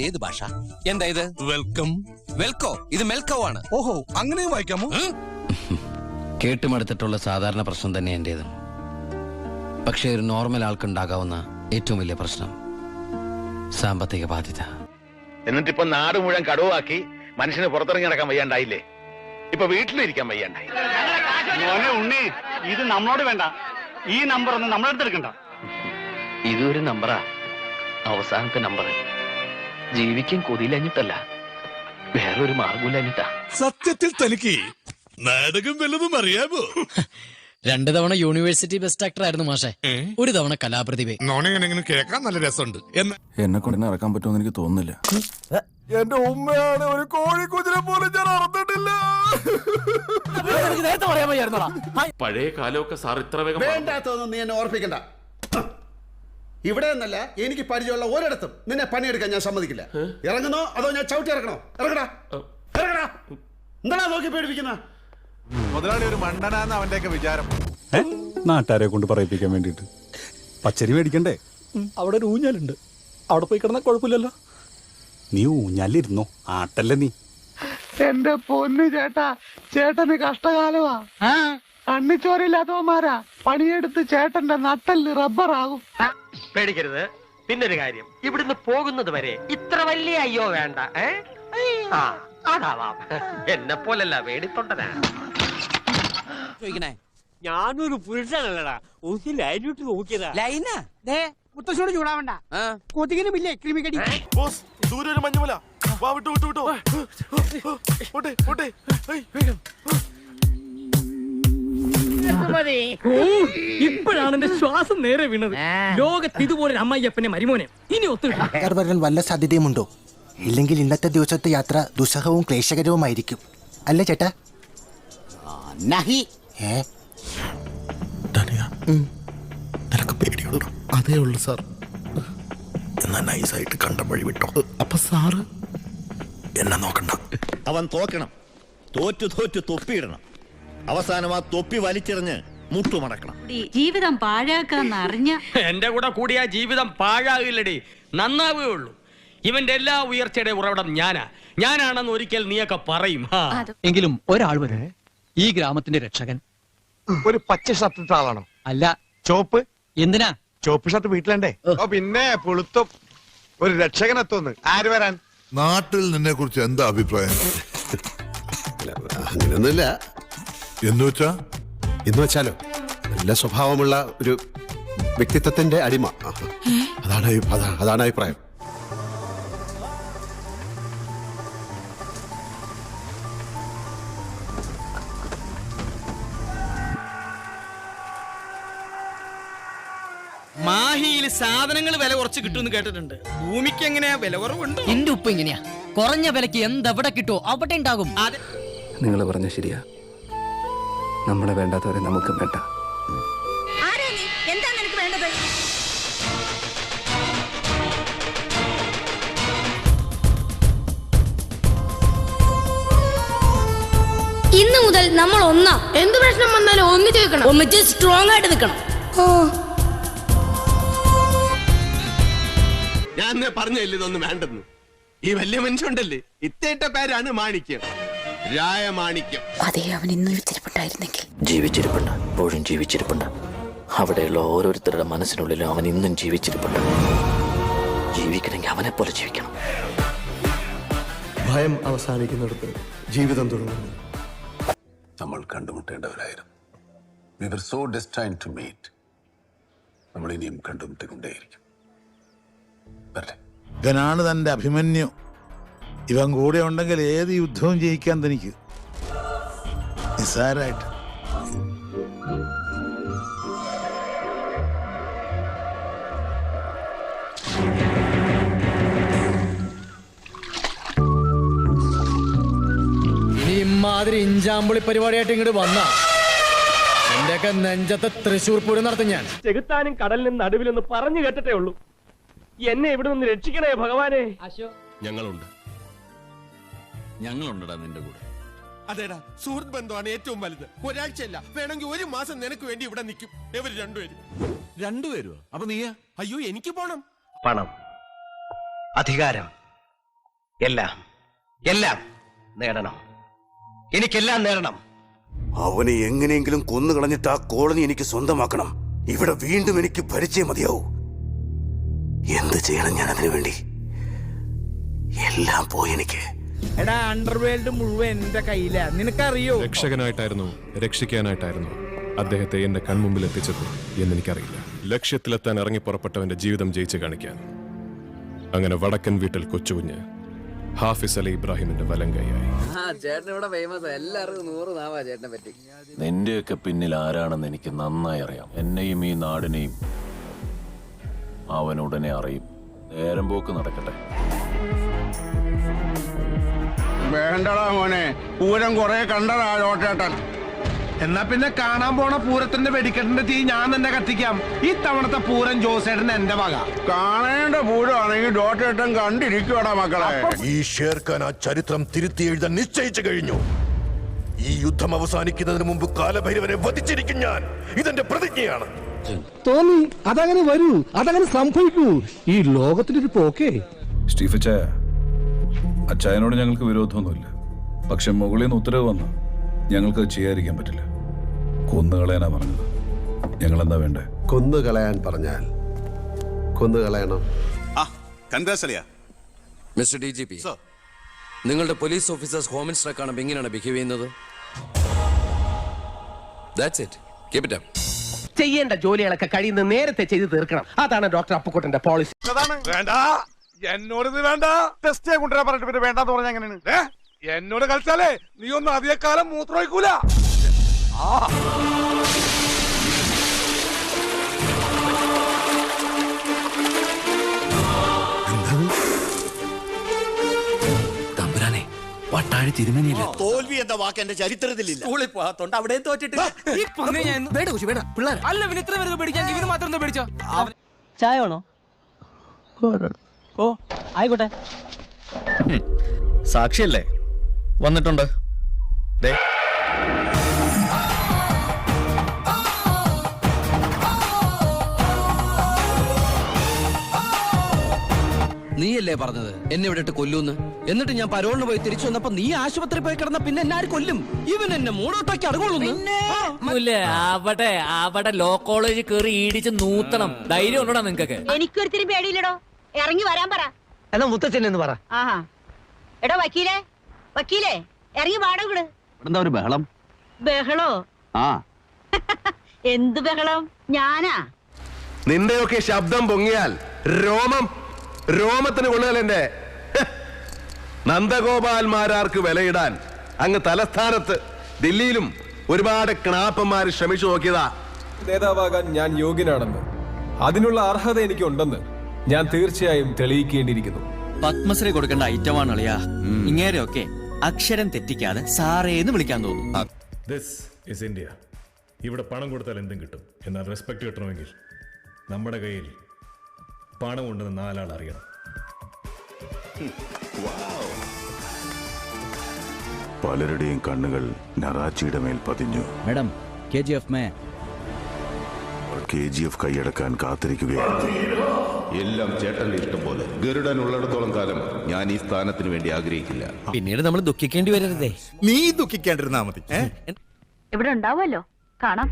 ഏത് ഭാഷ? എന്താ ഇത്? വെൽക്കം. വെൽക്കോ? ഇത് മെൽക്കോ ആണ്. ഓഹോ, അങ്ങനെയും വായിക്കാമോ? കേട്ടുമടുത്തിട്ടുള്ള സാധാരണ പ്രശ്നം തന്നെ എന്റേതും. പക്ഷേ ഒരു നോർമൽ ആൾക്കുണ്ടാകാവുന്ന ഏറ്റവും വലിയ പ്രശ്നം സാമ്പത്തിക ബാധ്യത. എന്നിട്ടിപ്പോ നാട് മുഴുവൻ കടവാക്കി മനുഷ്യന് പുറത്തിറങ്ങി നടക്കാൻ വയ്യാണ്ടായില്ലേ? ഇപ്പൊ വീട്ടിലിരിക്കാൻ വയ്യാണ്ടായി. ഉണ്ണി, ഇത് നമ്മളോട് വേണ്ട. ഈ നമ്പർ ഒന്നും നമ്മളെടുത്തെടുക്കണ്ട. ഇതൊരു നമ്പറാ, അവസാനത്തെ നമ്പർ. ജീവിക്കാൻ കൊതിയിലഞ്ഞിട്ടല്ല, വേറൊരു മാർഗമില്ലഞ്ഞിട്ടാ. സത്യത്തിൽ തനിക്ക് നാടകം വല്ലതും അറിയാമോ? 2 തവണ യൂണിവേഴ്സിറ്റി ബെസ്റ്റ് ആക്ടർ ആയിരുന്നു മാഷെ. 1 തവണ കലാപ്രതിഭ. നോണെങ്ങനെ കേൾക്കാൻ നല്ല രസമുണ്ട്. എന്നെ കൊണ്ട് ഇറക്കാൻ പറ്റുമെന്ന് എനിക്ക് തോന്നുന്നില്ല. എന്റെ ഉമ്മയാണ് ഒരു കോഴിക്കുതിരെ പോലെ ഞാൻ അറിഞ്ഞിട്ടില്ല. പഴയ കാലമൊക്കെ സാർ ഇത്ര വേഗം വേണ്ടാത്തൊന്നും നീ എന്നെ ഓർപ്പിക്കണ്ട. ഇവിടെ എന്നല്ല, എനിക്ക് പരിചയമുള്ള ഒരിടത്തും നിന്നെ പണിയെടുക്കാൻ ഞാൻ സമ്മതിക്കില്ല. ഇറങ്ങുന്നോ അതോ ഞാൻ ചവിട്ടി ഇറക്കണോ? ഇറങ്ങടാ, ഇറങ്ങടാ. എന്താ നോക്കി പേടിപ്പിക്കുന്ന? മുതലാളി ഒരു മണ്ടനാന്ന് അവന്റെയൊക്കെ വിചാരം. നാട്ടുകാരെ കൊണ്ട് പറയിപ്പിക്കാൻ വേണ്ടിട്ട് പച്ചരി മേടിക്കണ്ടേ? അവിടെ ഒരു ഊഞ്ഞാലുണ്ട്, അവിടെ പോയി കിടന്നാൽ കുഴപ്പമില്ലല്ലോ. നീ ഊഞ്ഞാലിരുന്നോ, ആട്ടല്ലേ നീ. എന്റെ പൊന്നു ചേട്ടാ, ചേട്ടന് കഷ്ടകാലമാ. കണ്ണിച്ചോരില്ലാത്തവന്മാരാ പണിയെടുത്ത് ചേട്ടന്റെ നട്ടല് റബ്ബറാകും. പേടിക്കരുത്. പിന്നൊരു കാര്യം, ഇവിടുന്ന് പോകുന്നത് വരെ ഇത്ര വലിയ അയ്യോ വേണ്ട. അതാവാം, എന്നെ പോലല്ല വേടിത്തൊണ്ടനാ. ഞാനൊരു പുരുഷനല്ലടാ, ഒന്ന് ലൈനിട്ട് നോക്കിയതാ. ലൈനാ? മുത്തശ്ശോട് ചൂടാവണ്ട, കൊതുകിനും ഇല്ലേ ക്രിമികടി. ബോസ്, ദൂരെ ഒരു മഞ്ഞുമല. വാ, വിട്ടു വിട്ടു വിട്ടോ. പോട്ടെ പോട്ടെ. ഇപ്പോഴാണ് എന്റെ ശ്വാസം നേരെ വീണത്. ലോകത്ത് ഇതുപോലെ അമ്മയ്യപ്പനെ മരുമോനെ ഇനി ഒത്തുകിട്ടാൻ വല്ല സാധ്യതയുമുണ്ടോ? ഇല്ലെങ്കിൽ ഇന്നത്തെ ദിവസത്തെ യാത്ര ദുസ്സഹവും ക്ലേശകരവുമായിരിക്കും, അല്ലേ ചേട്ടാ? നിനക്ക് പേടിയുണ്ടോ? അതേ ഉള്ളു സാർ. എന്നാ നൈസായിട്ട് കണ്ട വഴി വിട്ടോ. അപ്പൊ സാറ് എന്നെ നോക്കണ്ട. അവൻ തോക്കണം, തോറ്റു തോറ്റു തൊപ്പിയിടണം. അവസാനം ആ തൊപ്പി വലിച്ചെറിഞ്ഞ് മുട്ടുമടക്കണം. ജീവിതം പാഴാക്കാന്ന് അറിഞ്ഞ എന്റെ കൂടെ കൂടിയ ജീവിതം പാഴാകില്ലടി, നന്നാവുകയുള്ളൂ. ഇവന്റെ എല്ലാ ഉയർച്ചയുടെ ഉറവിടം ഞാനാണെന്ന് ഒരിക്കൽ നീയൊക്കെ പറയും. എങ്കിലും ഒരാൾ വരെ ഈ ഗ്രാമത്തിന്റെ രക്ഷകൻ. ഒരു പച്ച ഷർട്ട് ആളാണോ? അല്ല. ചോപ്പ്? എന്തിനാ? ചോപ്പ് ഷർട്ട് വീട്ടിലുണ്ടേ. ഓ പിന്നെ പുളുത്തും ഒരു രക്ഷകനെത്തോന്ന്. ആര് വരാൻ? നാട്ടിൽ നിന്നെ കുറിച്ച് എന്താ അഭിപ്രായം? അങ്ങനെയൊന്നുമില്ല. എന്ന് വെച്ചാലോ, നല്ല സ്വഭാവമുള്ള ഒരു വ്യക്തിത്വത്തിന്റെ അടിമ. അതാണ് അഭിപ്രായം. മാഹിയിൽ സാധനങ്ങൾ വില കുറച്ച് കിട്ടുമെന്ന് കേട്ടിട്ടുണ്ട്. ഭൂമിക്ക് എങ്ങനെയാ വില കുറവുണ്ടോ? എന്റെ ഉപ്പ് ഇങ്ങനെയാ, കുറഞ്ഞ വിലക്ക് എന്തെവിടെ കിട്ടുമോ അവിടെ ഉണ്ടാകും. നിങ്ങൾ പറഞ്ഞ ശരിയാ, നമ്മളെ വേണ്ടാത്തവരെ നമുക്ക് വേണ്ട. എന്താ നിനക്ക് വേണ്ടത്? ഇന്ന് മുതൽ നമ്മൾ ഒന്നാ. എന്ത് പ്രശ്നം വന്നാലും ഒന്നിച്ച് നിൽക്കണം, ഒന്നിച്ച് സ്ട്രോങ് ആയിട്ട് നിൽക്കണം. ഞാൻ പറഞ്ഞില്ല ഇതൊന്നും വേണ്ടെന്ന്. ഈ വലിയ മനുഷ്യണ്ടല്ലേ, ഇത്തേറ്റ പേരാണ് മാണിക്യം, രായമാണിക്യം. അതേ അവൻ ഇന്ന് ജീവിച്ചിരിപ്പുണ്ടായിരുന്നെങ്കിൽ. ജീവിച്ചിരിപ്പുണ്ട്, എപ്പോഴും ജീവിച്ചിരിപ്പുണ്ട്. അവിടെയുള്ള ഓരോരുത്തരുടെ മനസ്സിനുള്ളിലും അവൻ ഇന്നും ജീവിച്ചിരിപ്പുണ്ട്. ജീവിക്കണമെങ്കിൽ അവനെ പോലെ ജീവിക്കണം. ഭയം അവസാനിക്കുന്നിടത്ത് ജീവിതം തുടങ്ങുന്നു. നമ്മൾ കണ്ടുമുട്ടേണ്ടവരായിരുന്നു. We were so destined to meet. നമ്മൾ ഇനിയും കണ്ടുമുട്ടിക്കൊണ്ടേയിരിക്കും. ഇവനാണ് തന്റെ അഭിമന്യു. ഇവൻ കൂടെ ഉണ്ടെങ്കിൽ ഏത് യുദ്ധവും ജയിക്കാൻ തനിക്ക് നിസ്സാരായിട്ട്. ഇനി ഇമാതിരി ഇഞ്ചാമ്പുളി പരിപാടിയായിട്ട് ഇങ്ങോട്ട് വന്ന എന്റെയൊക്കെ നെഞ്ചത്തെ തൃശ്ശൂർ പൂരം നടത്തും ഞാൻ. ചെകുത്താനും കടലിനും നടുവിലൊന്ന് പറഞ്ഞു കേട്ടിട്ടേ ഉള്ളൂ. എന്നെ ഇവിടെ നിന്ന് രക്ഷിക്കണേ ഭഗവാനെ. ഞങ്ങളുണ്ടടാ നിന്റെ കൂടെ. അതേടാ, സുഹൃത്ത് ബന്ധമാണ് ഏറ്റവും വലുത്. ഒരാഴ്ചയല്ല, വേണമെങ്കിൽ 1 മാസം നിനക്ക് വേണ്ടി ഇവിടെ നിൽക്കും. ഇവർ രണ്ടുപേരും. അപ്പൊ നീയാ? അയ്യോ, എനിക്ക് പോണം. പണം, അധികാരം, എല്ലാം എല്ലാം നേടണം. എനിക്കെല്ലാം നേടണം. അവനെ എങ്ങനെയെങ്കിലും കൊന്നുകളഞ്ഞിട്ട് ആ കോളനി എനിക്ക് സ്വന്തമാക്കണം. ഇവിടെ വീണ്ടും എനിക്ക് ഭരിച്ചേ മതിയാവൂ. എന്ത് ചെയ്യണം ഞാൻ അതിനു വേണ്ടി? എല്ലാം പോയി എനിക്ക്. എടാ അണ്ടർവേൾഡ് മുഴുവൻ എന്റെ കയ്യിലാ, നിനക്കറിയോ? രക്ഷകനായിട്ടായിരുന്നു, രക്ഷിക്കാനായിട്ടായിരുന്നു അദ്ദേഹത്തെ എന്റെ കൺമുമ്പിൽ എത്തിച്ചത് എന്നെനിക്കറിയില്ല. ലക്ഷ്യത്തിലെത്താൻ ഇറങ്ങി പുറപ്പെട്ടവന്റെ ജീവിതം ജയിച്ചു കാണിക്കാൻ. അങ്ങനെ വടക്കൻ വീട്ടിൽ കൊച്ചുകുഞ്ഞ് ഹാഫിസ് അലി ഇബ്രാഹിമിന്റെ വലം കൈയായി. നിന്റെയൊക്കെ പിന്നിൽ ആരാണെന്ന് എനിക്ക് നന്നായി അറിയാം. എന്നെയും ഈ നാടിനെയും അവൻ ഉടനെ അറിയും. നേരം പോക്ക് നടക്കട്ടെ. വേണ്ടടാ മോനെ, പൂരം കുറെ കണ്ടടാ ലോട്ടേട്ടൻ. എന്നാ പിന്നെ കാണാൻ പോണ പൂരത്തിന്റെ വെടിക്കെട്ടിന്റെ തീ ഞാൻ തന്നെ കത്തിക്കാം. ഈ തവണത്തെ പൂരം ജോസേട്ടൻ എന്റെ വക. കാണേണ്ട പൂരമാണെങ്കിൽ ലോട്ടേട്ടൻ കണ്ടിരിക്കുവാടാ മക്കളെ. ഈ ഷേർഖാൻ ആ ചരിത്രം തിരുത്തി എഴുതാൻ നിശ്ചയിച്ചു കഴിഞ്ഞു. ഈ യുദ്ധം അവസാനിക്കുന്നതിന് മുമ്പ് കാലഭൈരവനെ വധിച്ചിരിക്കും ഞാൻ. ഇതെന്റെ പ്രതിജ്ഞയാണ്. തോന്നി അതങ്ങനെ വരൂ, അതങ്ങനെ സംഭവിക്കൂ. ഈ ലോകത്തിനൊരു പോക്കേ. സ്റ്റീഫച്ചായ, അച്ചായനോട് ഞങ്ങൾക്ക് വിരോധമൊന്നുമില്ല. പക്ഷെ മുകളിൽ നിന്ന് ഉത്തരവ് വന്നു ഞങ്ങൾക്ക് ചെയ്യാതിരിക്കാൻ പറ്റില്ല. കൊന്നുകളയാനാ പറഞ്ഞത്. ഞങ്ങൾ എന്താ വേണ്ടേ? കൊന്നുകളയാൻ പറഞ്ഞാൽ കൊന്നുകളയണം. മിസ്റ്റർ DGP, നിങ്ങളുടെ പോലീസ് ഓഫീസേഴ്സ് ഹോം മിനിസ്റ്ററെ കാണുമ്പോൾ എങ്ങനെയാണ് ബിഹേവ് ചെയ്യുന്നത്? That's it. Keep it up. ചെയ്യേണ്ട ജോലികളൊക്കെ കഴിയുന്ന നേരത്തെ ചെയ്ത് തീർക്കണം. അതാണ് ഡോക്ടർ അപ്പുക്കുട്ടന്റെ പോളിസി. വേണ്ട, എന്നോട് ഇത് വേണ്ട. ടെസ്റ്റ് കൊണ്ടുവരാൻ പറഞ്ഞിട്ട് പിന്നെ വേണ്ടെന്ന് പറഞ്ഞാൽ എങ്ങനെയാണ്? എന്നോട് കളിച്ചാലേ നീ ഒന്നും അധികകാലം മൂത്രമൊഴിക്കൂല. തമ്പുരാനെ, പട്ടാഴി തിരുമേനിയില്ല. തോൽവി എന്ന വാക്ക് എന്റെ ചരിത്രത്തിലില്ല. സ്കൂളിൽ പോകാത്തോണ്ട് അവിടെ തോറ്റിട്ട് അല്ല പിന്നെ ഇത്ര പേർക്ക് പേടിക്കാൻ ഇവന് മാത്രം എന്താ പേടിച്ചോ? ചായ വേണോ? ഓ ആയിക്കോട്ടെ. സാക്ഷിയല്ലേ വന്നിട്ടുണ്ട്. നീയല്ലേ പറഞ്ഞത് എന്നെ ഇവിടെ ഇട്ട് കൊല്ലൂന്ന്? എന്നിട്ട് ഞാൻ പരോളിന് പോയി തിരിച്ചു വന്നപ്പോ നീ ആശുപത്രി പോയി കിടന്ന പിന്നെ എന്നെ ആര് കൊല്ലും? ഇവൻ എന്നെ മൂടോട്ടാക്കി അടങ്ങുള്ളൂ. അവിടെ അവിടെ ലോ കോളേജിൽ കയറി ഇടിച്ച് നൂത്തണം. ധൈര്യം ഉണ്ടോടാ നിങ്ങക്ക്? എനിക്കൊരുത്തിരി പേടിയില്ലടോ, ഇറങ്ങി വരാൻ പറ. എന്നാ മുത്തച്ഛൻ എന്ന് പറ. ആഹാ, എടോ വക്കീലേ, വക്കീലേ ഇറങ്ങി വാടക വിട്. എന്താ ഒരു ബഹളം? ബഹളോ? എന്ത് ബഹളം? ഞാനാ? നിന്റെയൊക്കെ ശബ്ദം പൊങ്ങിയാൽ രോമത്തിന് കൊള്ളുകലെന്റെ നന്ദഗോപാൽമാരാർക്ക് വിലയിടാൻ അങ്ങ് തലസ്ഥാനത്ത് ദില്ലിയിലും ഒരുപാട് ക്ണാപ്പന്മാർ ശ്രമിച്ചു നോക്കിയതാ. നേതാവാകാൻ ഞാൻ യോഗ്യനാണെന്ന്, അതിനുള്ള അർഹത എനിക്കുണ്ടെന്ന് ഞാൻ തീർച്ചയായും തെളിയിക്കേണ്ടിയിരിക്കുന്നു. പത്മശ്രീ കൊടുക്കേണ്ട ഐറ്റമാണ് അളിയാ. ഇങ്ങേരെയൊക്കെ അക്ഷരം തെറ്റിക്കാതെ സാറേന്ന് വിളിക്കാൻ തോന്നുന്നു. This is India. ഇവിടെ പണം കൊടുത്താൽ എന്തും കിട്ടും. എന്നാൽ റെസ്പെക്ട് കിട്ടണമെങ്കിൽ നമ്മുടെ കയ്യിൽ പണം ഉണ്ടെന്ന് നാലാൾ അറിയണം. പലരുടെയും കണ്ണുകൾ നറാച്ചിയുടെ മേൽ പതിഞ്ഞു. മാഡം, KGF കൈയടക്കാൻ കാത്തിരിക്കുകയാണ്. എല്ലാം ചേട്ടന്റെ ഇഷ്ടം പോലെ. ഗരുഡൻ ഉള്ളിടത്തോളം കാലം ഞാൻ ഈ സ്ഥാനത്തിന് വേണ്ടി ആഗ്രഹിക്കില്ല. പിന്നീട് നമ്മൾ ദുഃഖിക്കേണ്ടി വരരുതേ. നീ ദുഃഖിക്കാണ്ടിരുന്നാ മതി. ഇവിടെ ഉണ്ടാവുമല്ലോ, കാണാം.